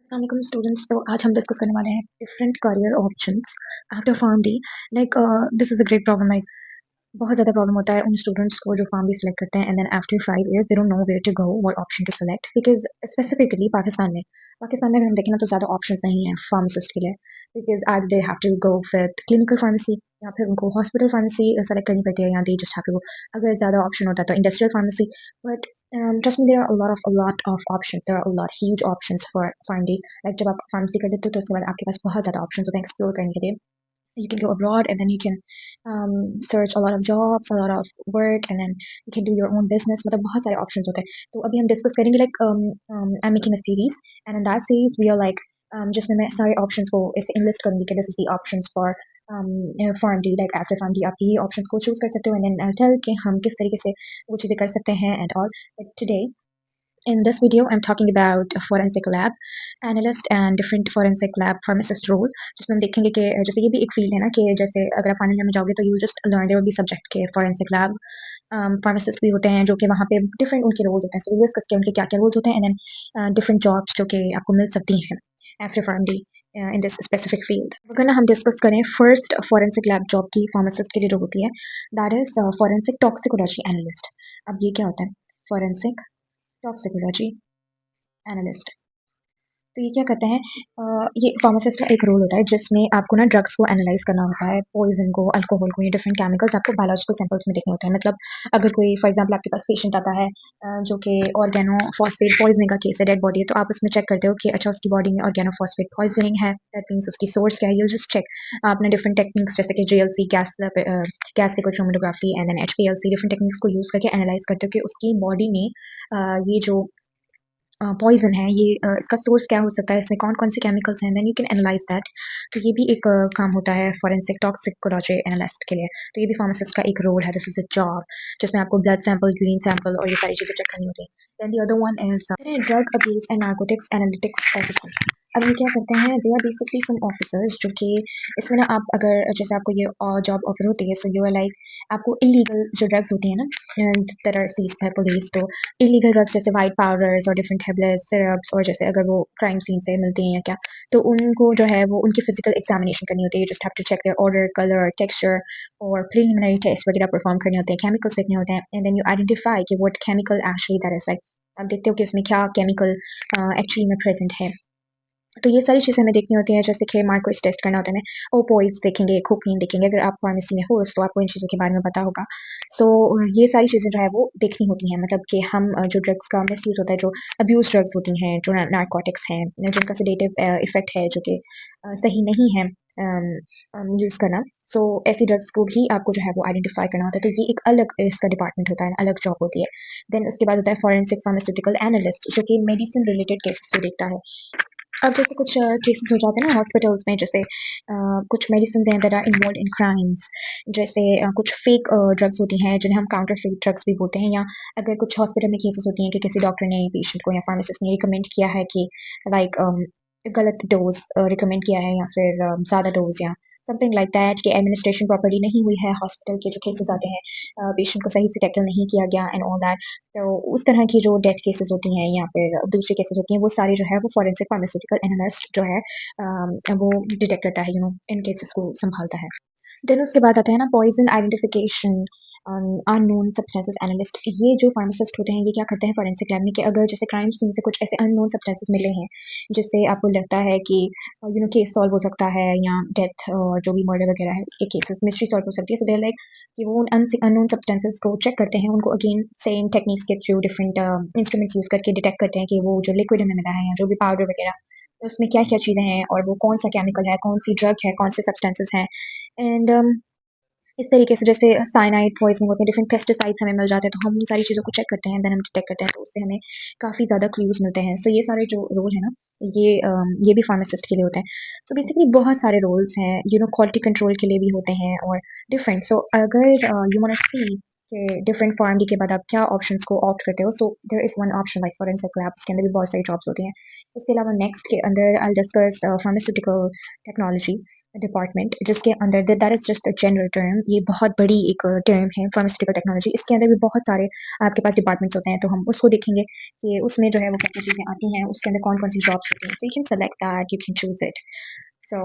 अस्सलाम स्टूडेंट्स। तो आज हम डिस्कस करने वाले हैं different career options after pharm D. Like this is a great problem. Like बहुत ज़्यादा प्रॉब्लम होता है उन स्टूडेंट्स को जो फार्म भी सिलेक्ट करते हैं and then after 5 years they don't know where to go, what option to select. Because specifically Pakistan में अगर हम देखें ना तो ज़्यादा ऑप्शंस नहीं है फार्मासिस्ट के लिए। बिकॉज आज they have to go with clinical pharmacy या फिर उनको हॉस्पिटल फार्मेसी सेलेक्ट करनी पड़ती है, या they just have to go. अगर ज़्यादा ऑप्शन होता है तो industrial pharmacy. But trust me, there are a lot of options. There are a lot huge options for pharmacy. Like जब आप फार्मेसी कर लेते हो तो उसके बाद आपके पास बहुत ज़्यादा ऑप्शंस होते हैं एक्सप्लोर करने के लिए। You can go abroad and then you can search a lot of jobs, a lot of work, and then you can do your own business. मतलब बहुत सारे options होते हैं। तो अभी हम डिस्कस करेंगे like I'm making a series, and in that series we are like जिसमें मैं सारे options को ऐसे enlist करूँगी कि this is the options for farm D, like after farm D आप ये options को choose कर सकते हो, and then I'll tell कि हम किस तरीके से वो चीज़ें कर सकते हैं and all. But today in this video, I'm talking about a forensic lab analyst and different forensic lab pharmacist role, जिसमें हम देखेंगे कि जैसे ये भी एक फील्ड है ना कि जैसे अगर आप फाइनल ईयर में जाओगे तो you just learn there will be subject के forensic lab फार्मासिस्ट भी होते हैं जो कि वहाँ पे डिफरेंट उनके रोल्स होते हैं। सो ये डिस्कस किया उनके क्या क्या रोल्स होते हैं, एंड देन डिफरेंट जॉब्स जो कि आपको मिल सकती हैं after pharm D in this specific field. अगर ना हम डिस्कस करें फर्स्ट फोरेंसिक लैब जॉब की फार्मासिस्ट के लिए जो होती है, that is forensic toxicology analyst. अब ये क्या होता है फोरेंसिक टॉक्सिकोलॉजी एनालिस्ट? तो ये क्या करते हैं, ये फार्मासिस्ट का एक रोल होता है जिसमें आपको ना ड्रग्स को एनालाइज करना होता है, पॉइजन को, अल्कोहल को, ये डिफरेंट केमिकल्स आपको बायोलॉजिकल सैंपल्स में देखने होते हैं। मतलब अगर कोई फॉर एग्जांपल आपके पास पेशेंट आता है जो कि ऑर्गेनो फॉस्फेट पॉइजनिंग का केस है, डेड बॉडी है, तो आप उसमें चेक करते हो कि अच्छा उसकी बॉडी में ऑर्गेनो फॉस्फेट पॉइजनिंग है, दैट मीन्स उसकी सोर्स क्या है। You just check. आपने डिफरेंट टेक्निक्स जैसे कि JLC gas liquid chromatography and then HPLC different techniques को यूज करके एनालाइज करते हो कि उसकी बॉडी में ये जो पॉइज़न है, ये इसका सोर्स क्या हो सकता है, इसमें कौन-कौन से केमिकल्स हैं, then you can analyse that. तो ये भी एक काम होता है फोरेंसिक टॉक्सिकोलॉजी एनालिस्ट के लिए। तो ये भी फार्मासिस्ट का एक रोल है, दिस इज़ अ जॉब जिसमें आपको ब्लड सैंपल, यूरिन सैंपल और ये सारी चीज़ें चेक करनी होती है। Then the other one is drug abuse and narcotics analytics officer. अब ये क्या करते हैं, they are basically some officers जो कि इसमें ना आप अगर जैसे आपको ये जॉब ऑफर होती है, सो यू आर लाइक आपको इल्लीगल जो ड्रग्स होती हैं ना that are seized by police, तो इलीगल ड्रग्स जैसे वाइट पाउडर्स और डिफरेंट टैबलेट्स, सिरप्स, और जैसे अगर वो क्राइम सीन से मिलते हैं या क्या, तो उनको जो है वो उनकी फिजिकल एग्जामिनेशन करनी होती है। You just have to check their order, colour, texture, और प्रिलिमिनरी टेस्ट वगैरह परफॉर्म करने होते हैं, केमिकल्स देखने होते हैं, एंड देन यू आइडेंटिफाई कि what chemical actually that is like. आप देखते हो कि उसमें क्या केमिकल एक्चुअली में प्रेजेंट है। तो ये सारी चीज़ें हमें देखनी होती हैं, जैसे कि मार्कोस टेस्ट करना होता है, हमें ओपोइड्स देखेंगे, कोकीन देखेंगे। अगर आप फार्मेसी में हो तो आपको इन चीज़ों के बारे में पता होगा। सो ये सारी चीज़ें जो है वो देखनी होती हैं, मतलब कि हम जो ड्रग्स का मिसयूज़ होता है, जो अब्यूज़ ड्रग्स होती हैं, जो नारकोटिक्स हैं, जिनका सेडेटिव इफ़ेक्ट है जो कि सही नहीं है यूज़ करना। सो ऐसी ड्रग्स को भी आपको जो है वो आइडेंटिफ़ाई करना होता है। तो ये एक अलग इसका डिपार्टमेंट होता है, अलग जॉब होती है। देन उसके बाद होता है फॉरेंसिक फार्मास्यूटिकल एनालिस्ट जो कि मेडिसिन रिलेटेड केसेस को देखता है। अब जैसे कुछ केसेस हो जाते हैं ना हॉस्पिटल्स में, जैसे कुछ मेडिसिन हैं that are involve in crimes, जैसे कुछ फेक ड्रग्स होती हैं जिन्हें हम काउंटरफेट ड्रग्स भी बोलते हैं। या अगर कुछ हॉस्पिटल में केसेस होती हैं कि किसी डॉक्टर ने पेशेंट को या फार्मासिस्ट ने रिकमेंड किया है कि लाइक गलत डोज रिकमेंड किया है, या फिर ज़्यादा डोज, या समथिंग लाइक दैट, कि एडमिनिस्ट्रेशन प्रॉपर्ली नहीं हुई है। हॉस्पिटल के जो केसेस आते हैं पेशेंट को सही से टैकल नहीं किया गया एंड ऑल दैट। तो उस तरह की जो डेथ केसेस होती हैं या फिर दूसरी केसेस होती हैं, वो सारी जो है वो फॉरेंसिक फार्मास्यूटिकल एनालिस्ट जो है वो डिटेक्ट करता है, इन केसेस को संभालता है। देन उसके बाद आता है ना poison identification, unknown substances analyst. ये जो फार्मासिस्ट होते हैं ये क्या करते हैं फॉरेंसिक लैब में, कि अगर जैसे क्राइम सीन से कुछ ऐसे अननोन सब्सटेंसेस मिले हैं जिससे आपको लगता है कि केस सॉल्व हो सकता है, या डेथ और जो भी मर्डर वगैरह है उसके केसेस मिस्ट्री सॉल्व हो सकती है। सो दे लाइक कि वो उन अननोन सब्सटेंसेस को चेक करते हैं, उनको अगेन सेम टेक्निक्स के थ्रू डिफरेंट इंस्ट्रूमेंट्स यूज करके डिटेक्ट करते हैं कि वो जो लिक्विड हमें मिला है या जो भी पाउडर वगैरह उसमें क्या क्या चीज़ें हैं, और वो कौन सा केमिकल है, कौन सी ड्रग है, कौन से सब्सटेंसेस हैं। एंड इस तरीके से जैसे साइनाइड पॉइजनिंग होती है, डिफरेंट पेस्टिसाइड्स हमें मिल जाते हैं, तो हम उन सारी चीज़ों को चेक करते हैं, देन हम डिटेक्ट करते हैं, तो उससे हमें काफ़ी ज़्यादा क्लूज़ मिलते हैं। सो ये सारे जो रोल है ना, ये भी फार्मासिस्ट के लिए होते हैं। सो बेसिकली बहुत सारे रोल्स हैं, क्वालिटी कंट्रोल के लिए भी होते हैं और डिफरेंट। सो अगर यू वांट टू सी कि डिफरेंट फार्म डी के बाद आप क्या ऑप्शंस को ऑप्ट करते हो. So there is one option like forensic lab, इसके अंदर भी बहुत सारी जॉब्स होती हैं. इसके अलावा नेक्स्ट के अंदर I discuss pharmaceutical technology department, जिसके अंदर that is just a general term. ये बहुत बड़ी एक टर्म है फार्मास्यूटिकल टेक्नोलॉजी. इसके अंदर भी बहुत सारे आपके पास डिपार्टमेंट्स होते हैं, तो हम उसको देखेंगे कि उसमें जो है वो क्या क्या चीज़ें आती हैं, उसके अंदर कौन कौन सी जॉब्स होती हैं. So you can select that, you can choose it. So